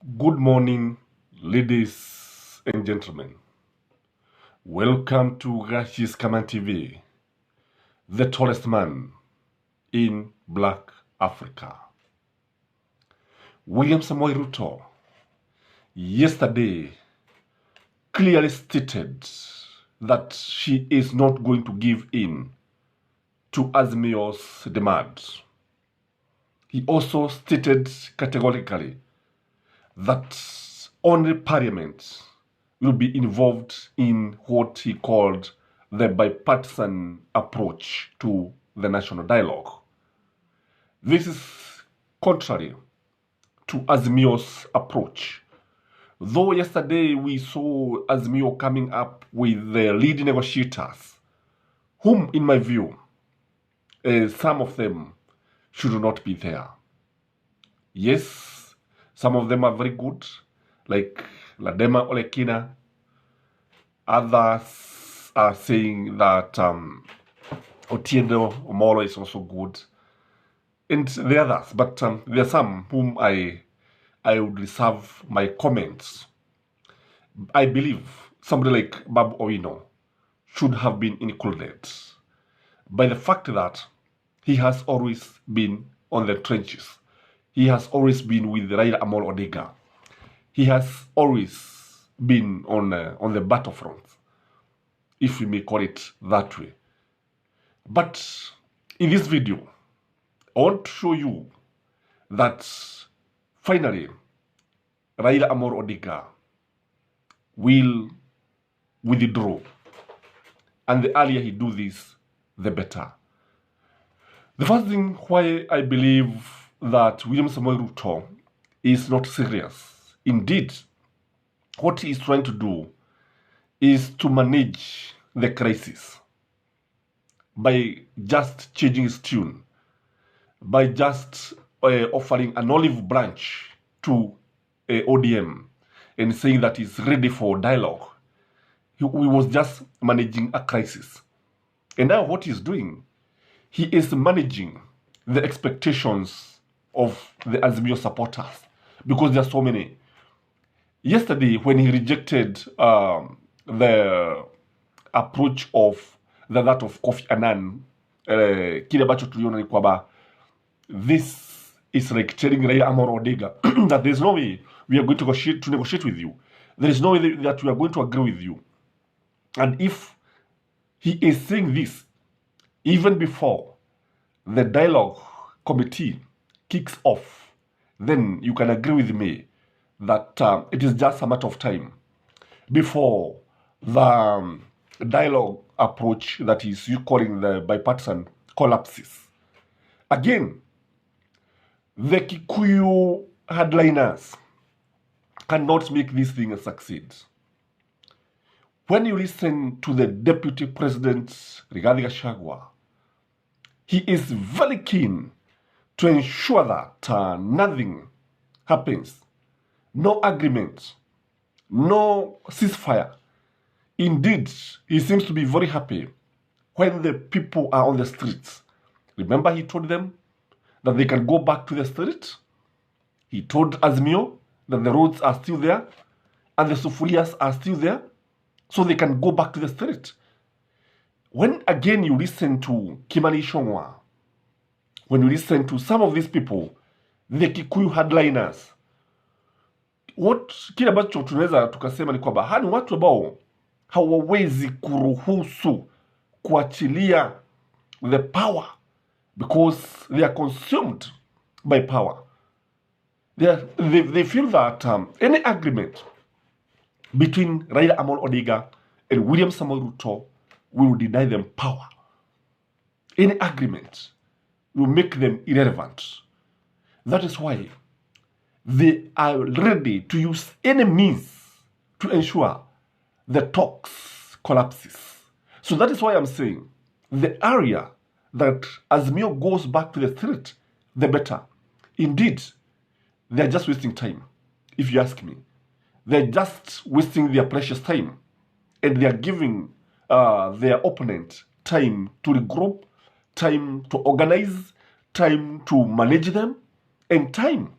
Good morning, ladies and gentlemen. Welcome to Rashis Kaman TV, the tallest man in Black Africa. William Samoei Ruto yesterday clearly stated that she is not going to give in to Azimio's demands. He also stated categorically that only Parliament will be involved in what he called the bipartisan approach to the national dialogue. This is contrary to Azimio's approach. Though yesterday we saw Azimio coming up with the lead negotiators, whom, in my view, some of them should not be there. Yes, some of them are very good, like Ladema Olekina. Others are saying that Otiendo Omolo is also good. And the others, but there are some whom I would reserve my comments. I believe somebody like Babu Owino should have been included by the fact that he has always been on the trenches. He has always been with Raila Amolo Odinga. He has always been on the battlefront, if we may call it that way. But in this video, I want to show you that finally Raila Amolo Odinga will withdraw. And the earlier he do this, the better. The first thing why I believe that William Samoei Ruto is not serious. Indeed, what he is trying to do is to manage the crisis by just changing his tune, by just offering an olive branch to ODM and saying that he's ready for dialogue. He was just managing a crisis. And now what he's doing, he is managing the expectations of the Azimio supporters, because there are so many. Yesterday, when he rejected the approach of that of Kofi Annan, kile ambacho tuliona ni kwamba this is like telling Raila Amolo Odinga that there's no way we are going to negotiate with you. There is no way that we are going to agree with you. And if he is saying this even before the dialogue committee kicks off, then you can agree with me that it is just a matter of time before the dialogue approach that is you calling the bipartisan collapses. Again, the Kikuyu hardliners cannot make this thing succeed. When you listen to the Deputy President, Rigathi Gachagua, he is very keen to ensure that nothing happens. No agreement, no ceasefire. Indeed, he seems to be very happy when the people are on the streets. Remember, he told them that they can go back to the street. He told Azimio that the roads are still there and the sufurias are still there, so they can go back to the street. When again you listen to Kimani Ichung'wah, when you listen to some of these people, the Kikuyu hardliners, kile ambacho tunaweza tukasema ni kwamba hani watu ambao hawawezi kuruhusu kuachilia the power because they are consumed by power. They feel that any agreement between Raila Amolo Odinga and William Samoei Ruto will deny them power. Any agreement will make them irrelevant. That is why they are ready to use any means to ensure the talks collapses. So that is why I'm saying the area that Azimio goes back to the street, the better. Indeed, they're just wasting time, if you ask me. They're just wasting their precious time, and they're giving their opponent time to regroup, time to organize, time to manage them, and time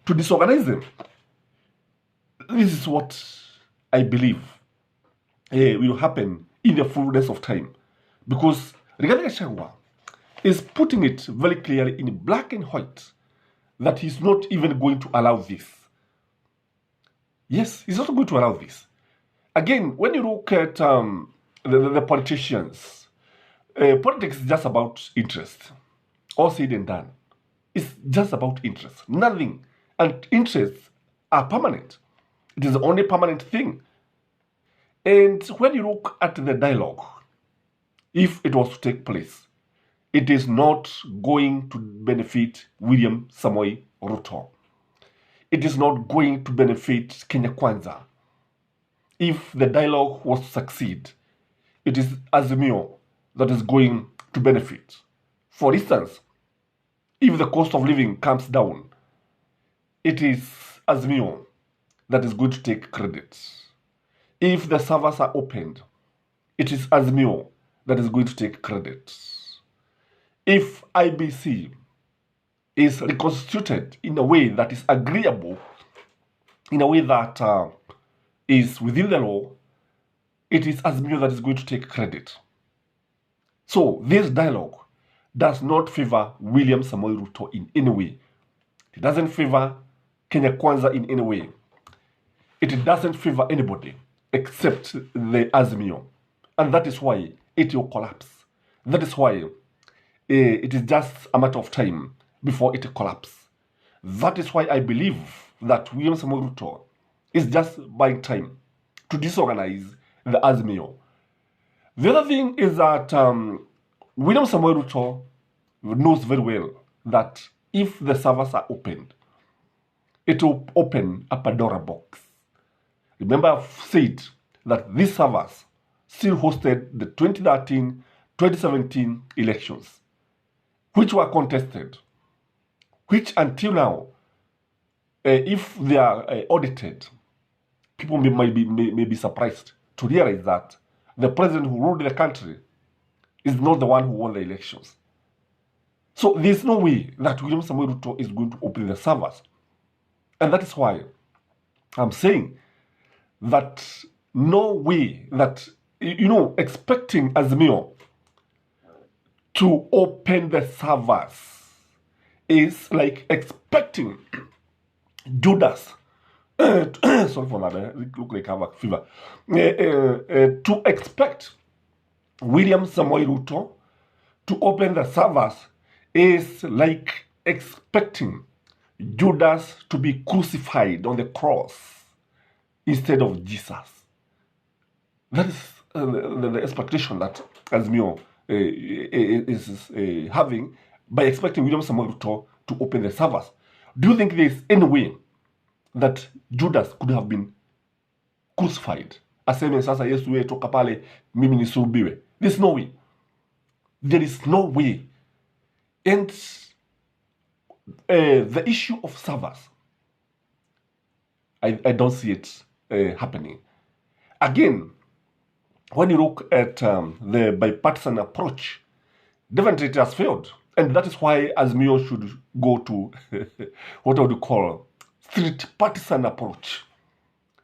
to disorganize them. this is what I believe will happen in the fullness of time. Because Rigathi Gachagua is putting it very clearly in black and white that he's not even going to allow this. Yes, he's not going to allow this. Again, when you look at the politicians, politics is just about interest. All said and done. It's just about interest. Nothing. And interests are permanent. It is the only permanent thing. And when you look at the dialogue, if it was to take place, it is not going to benefit William Samoei Ruto. It is not going to benefit Kenya Kwanza. If the dialogue was to succeed, it is Azimio that is going to benefit. For instance, if the cost of living comes down, it is Azimio that is going to take credit. If the servers are opened, it is Azimio that is going to take credit. If IBC is reconstituted in a way that is agreeable, in a way that is within the law, it is Azimio that is going to take credit. So this dialogue does not favor William Samoei Ruto in any way. It doesn't favor Kenya Kwanza in any way. It doesn't favor anybody except the Azimio. And that is why it will collapse. That is why it is just a matter of time before it collapses. That is why I believe that William Samoei Ruto is just buying time to disorganize the Azimio. The other thing is that William Samoei Ruto knows very well that if the servers are opened, it will open a Pandora box. Remember, I've said that these servers still hosted the 2013-2017 elections, which were contested, which until now, if they are audited, people may be surprised to realize that the president who ruled the country is not the one who won the elections. So there's no way that William Samoei Ruto is going to open the servers. And that is why I'm saying that no way that, expecting Azimio to open the servers is like expecting Judas, sorry for that, it look like Havoc fever, to expect William Samoei Ruto to open the servers is like expecting Judas to be crucified on the cross instead of Jesus. That is the expectation that Azimio is having by expecting William Samoei Ruto to open the servers. Do you think there is any way that Judas could have been crucified? Aseme sasa Yesu toka pale mimi nisulubiwe. There's no way. There is no way. And the issue of servers, I don't see it happening. Again, when you look at the bipartisan approach, definitely it has failed. And that is why Azimio should go to what I would call street partisan approach.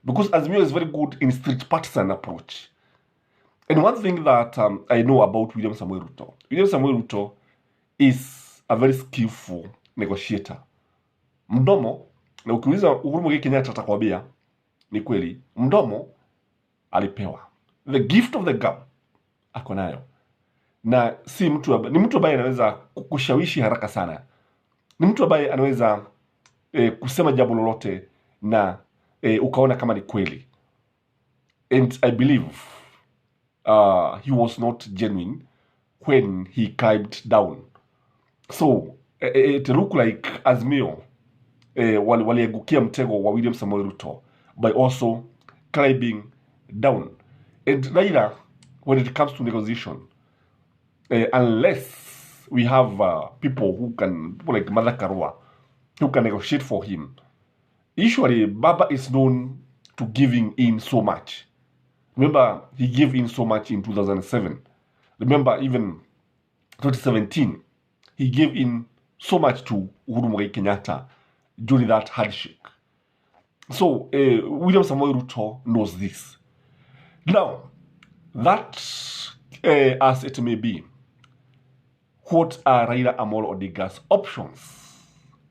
Because Azimio is very good in street partisan approach. And one thing that I know about William Samoei Ruto is a very skillful negotiator. Mdomo, na ukiuliza Uhuru Muigai Kenyatta atakwambia ni kweli, mdomo alipewa. The gift of the gab ako nayo. Na si mtu ni mtu ambaye anaweza kushawishi haraka sana. Ni mtu ambaye anaweza kusema jambo lolote na ukaona kama ni kweli. And I believe he was not genuine when he climbed down. So it looked like Azimio waliegukia mtego wa William Samoei Ruto by also climbing down. And Raila, when it comes to negotiation, unless we have people like Mother Karua, who can negotiate for him, usually Baba is known to giving in so much. Remember, he gave in so much in 2007. Remember, even 2017, he gave in so much to Uhuru Muigai Kenyatta during that handshake. So William Samoei Ruto knows this. Now, that as it may be, what are Raila Amolo Odinga's options?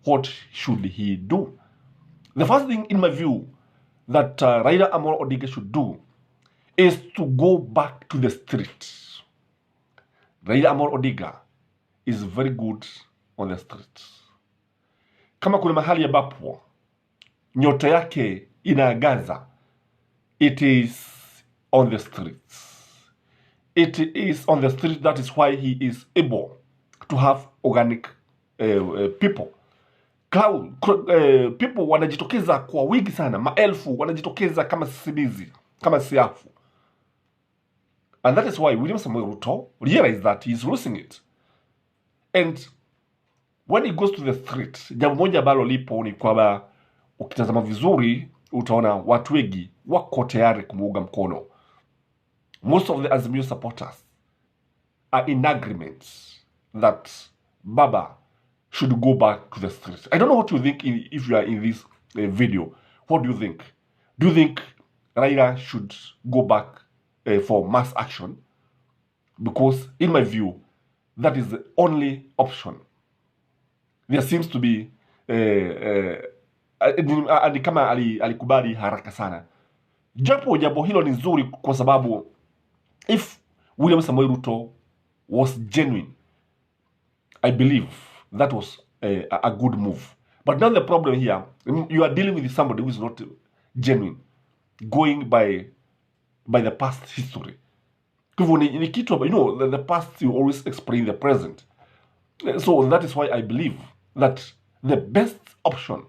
What should he do? The first thing, in my view, that Raila Amolo Odinga should do is to go back to the street. Raila Amolo Odinga is very good on the street. Kama kuna mahali ambapo nyota yake inaangaza, it is on the streets. It is on the street. That is why he is able to have organic people. People wanajitokeza kwa wingi sana, maelfu wanajitokeza kama sisimizi, kama siafu. And that is why William Samoei Ruto realized that he is losing it. And when he goes to the street, jambo moja ambalo lipo ni kwamba ukitazama vizuri utaona watu wengi wako tayari kumuunga mkono. Most of the Azimio supporters are in agreement that Baba should go back to the streets. I don't know what you think if you are in this video. What do you think? Do you think Raila should go back for mass action? Because in my view, that is the only option. There seems to be ni kama alikubali haraka sana. Jambo hilo ni nzuri kwa sababu if William Samoei Ruto was genuine, I believe that was a good move. But now the problem here, you are dealing with somebody who is not genuine, going by the past history. The past you always explain the present. So that is why I believe that the best option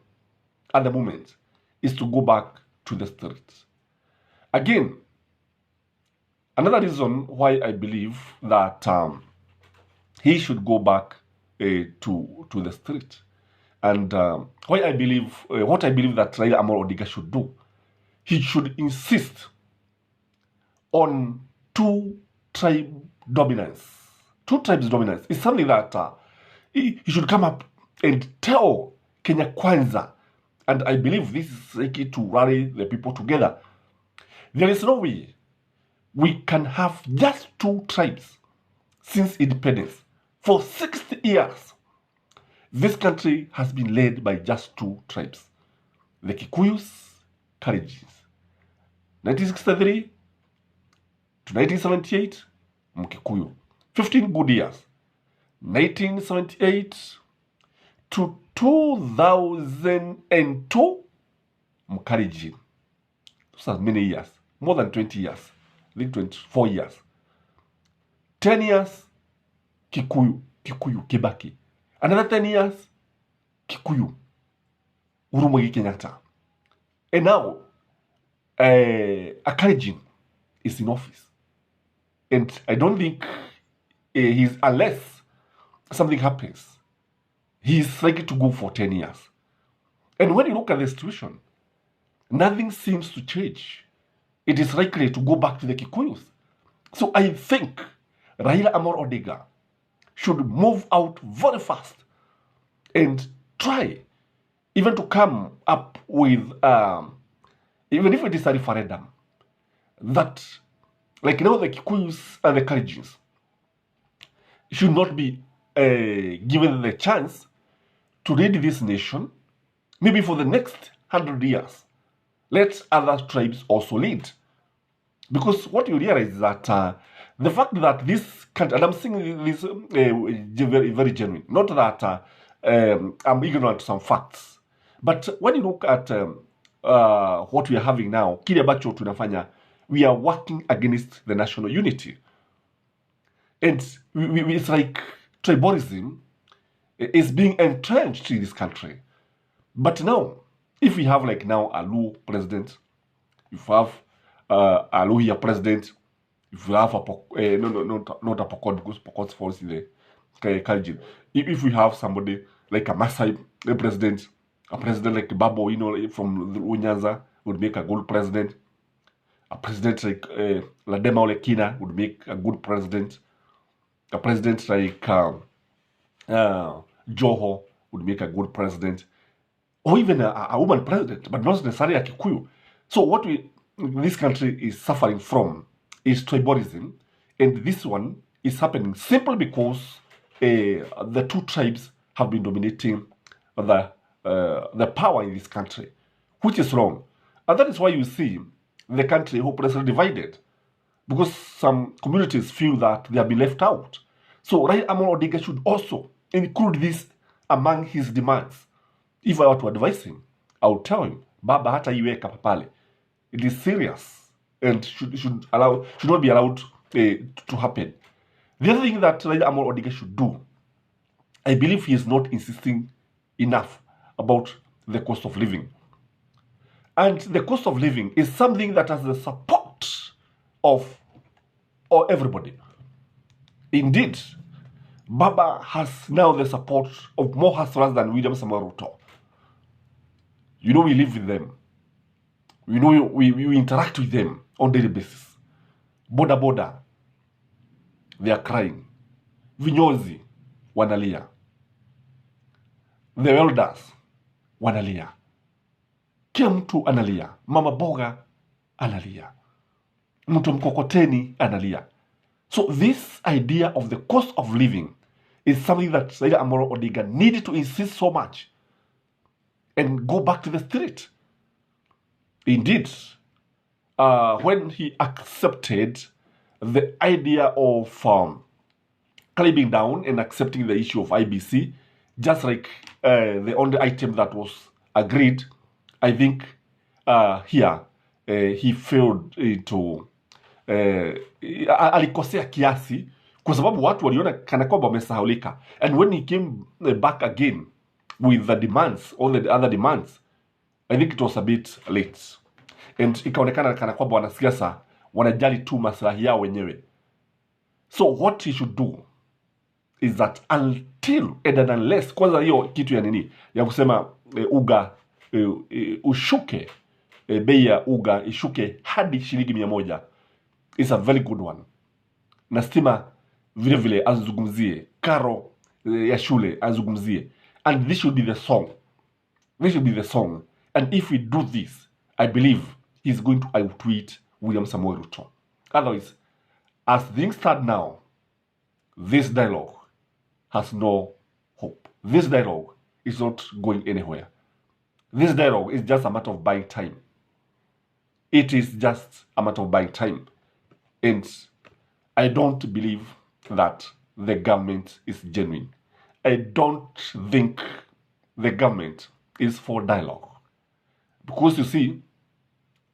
at the moment is to go back to the streets. Again, another reason why I believe that he should go back to the street, and what I believe that Raila Amolo Odinga should do, he should insist on two tribes dominance. Two tribes dominance is something that he should come up and tell Kenya Kwanza, and I believe this is likely to rally the people together. There is no way we can have just two tribes since independence. For 60 years, this country has been led by just two tribes. The Kikuyus, Kalenjins. 1963 to 1978, Mkikuyu. 15 good years. 1978 to 2002, Mkalenjin. Those are many years. More than 20 years. I think 24 years. 10 years, Kikuyu, Kibaki. Another 10 years, Kikuyu, Uhuru Muigai Kenyatta. And now, a Kalenjin is in office. And I don't think unless something happens, he's likely to go for 10 years. And when you look at the situation, nothing seems to change. It is likely to go back to the Kikuyus. So I think Raila Amolo Odinga should move out very fast and try even to come up with, even if it is a referendum, that, like now the Kikuyus and the Kalenjins should not be given the chance to lead this nation, maybe for the next 100 years. Let other tribes also lead. Because what you realize is that the fact that this country, and I'm saying this very, very genuine, not that I'm ignorant to some facts, but when you look at what we are having now, kile ambacho tunafanya, we are working against the national unity. And it's like triborism is being entrenched in this country. But now, if we have like now a Luo president, if we have a Luhia president, if we have not a Pokot, because Pokot falls in the Kalenjin. If we have somebody like a Masai president, a president like Babo, from the Unyanza would make a good president. A president like Ladema Olekina would make a good president. A president like Joho would make a good president. or even a woman president, but not necessarily a Kikuyu. So what this country is suffering from is triborism, and this one is happening simply because the two tribes have been dominating the power in this country, which is wrong. And that is why you see the country hopelessly divided, because some communities feel that they have been left out. So Raila Amolo Odinga should also include this among his demands. If I were to advise him, I would tell him, Baba hata iweka papale. It is serious and should not be allowed to happen. The other thing that Raila Amolo Odinga should do, I believe he is not insisting enough about the cost of living. And the cost of living is something that has the support of everybody. Indeed, Baba has now the support of more hustlers than William Samoei Ruto. You know, we live with them. You know, we interact with them on daily basis. Boda, they are crying. Vinyozi, wanalia. The elders, wanalia. Kila mtu analia. Mama boga analia. Mtu mkokoteni analia. So this idea of the cost of living is something that Raila Amolo Odinga needed to insist so much and go back to the street. Indeed, when he accepted the idea of climbing down and accepting the issue of IBC, just like the only item that was agreed, I think here he failed to alikosea kiasi kwa sababu watu waliona kana kwamba wamesahaulika, and when he came back again with the demands, all the other demands, I think it was a bit late, and ikaonekana kana kwamba wanasiasa wanajali tu maslahi yao wenyewe. So what he should do is that until and unless, kwanza hiyo kitu ya nini ya kusema uga ushuke, bei ya uga ishuke hadi shilingi 100 is a very good one. Na stima vile vile azungumzie, karo ya shule azungumzie, and this should be the song. This should be the song. And if we do this, I believe he's going to outwit William Samoei Ruto. Otherwise, as things stand now, this dialogue has no hope. This dialogue is not going anywhere. This dialogue is just a matter of buying time. It is just a matter of buying time. And I don't believe that the government is genuine. I don't think the government is for dialogue. Because you see,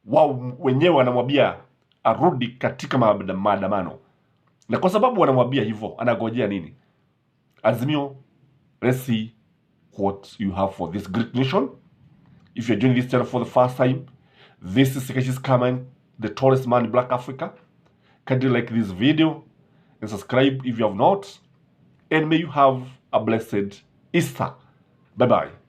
wao wenyewe wanamwambia arudi katika maandamano. Na kwa sababu wanamwambia hivyo, anagojea nini? Azimio, let's see what you have for this great nation. If you're joining this channel for the first time, this is Sekeshi's Kaman, the tallest man in Black Africa. Kindly like this video and subscribe if you have not. And may you have a blessed Easter. Bye-bye.